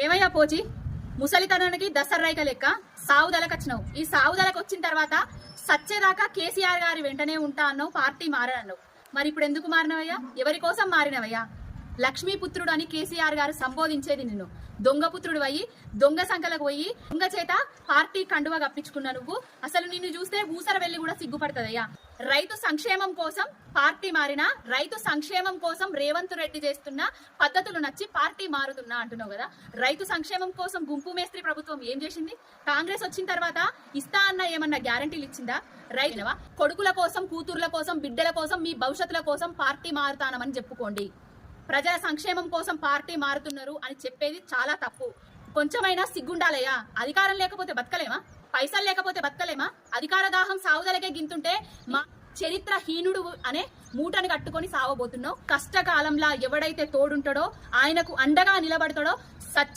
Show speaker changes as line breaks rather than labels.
ఏమయ్యా పోచి, ముసలితనానికి దసర్రైక లెక్క సావుదలకు వచ్చినావు. ఈ సావుదలకు వచ్చిన తర్వాత సచ్చేదాకా కేసీఆర్ గారి వెంటనే ఉంటా అన్నావు, పార్టీ మారనన్నావు. మరి ఇప్పుడు ఎందుకు మారినవయ్యా? ఎవరి కోసం మారినవయ్యా? లక్ష్మీపుత్రుడు అని కేసీఆర్ గారు సంబోధించేది నిన్ను. దొంగపుత్రుడు అయ్యి దొంగ సంఖ్యలకు పోయి దొంగ చేత పార్టీ కండువా కప్పించుకున్నా నువ్వు. అసలు నిన్ను చూస్తే ఊసర వెళ్ళి కూడా సిగ్గుపడుతుందయ్యా. రైతు సంక్షేమం కోసం పార్టీ మారినా, రైతు సంక్షేమం కోసం రేవంత్ రెడ్డి చేస్తున్న పద్ధతులు నచ్చి పార్టీ మారుతున్నా అంటున్నావు కదా. రైతు సంక్షేమం కోసం గుంపు మేస్త్రి ప్రభుత్వం ఏం చేసింది? కాంగ్రెస్ వచ్చిన తర్వాత ఇస్తా అన్న ఏమన్నా గ్యారంటీలు ఇచ్చిందా? రైతులవా కొడుకుల కోసం, కూతుర్ల కోసం, బిడ్డల కోసం, మీ భవిష్యత్తుల కోసం పార్టీ మారుతానమని చెప్పుకోండి. ప్రజల సంక్షేమం కోసం పార్టీ మారుతున్నారు అని చెప్పేది చాలా తప్పు. కొంచెమైనా సిగ్గుండాలయ్యా. అధికారం లేకపోతే బతకలేమా? పైసలు లేకపోతే బతకలేమా? అధికార దాహం సావుదలకే గింతుంటే మా చరిత్రహీనుడు అనే మూటను కట్టుకొని సావబోతున్నావు. కష్టకాలంలో ఎవడైతే తోడుంటాడో, ఆయనకు అండగా నిలబడతాడో, సత్య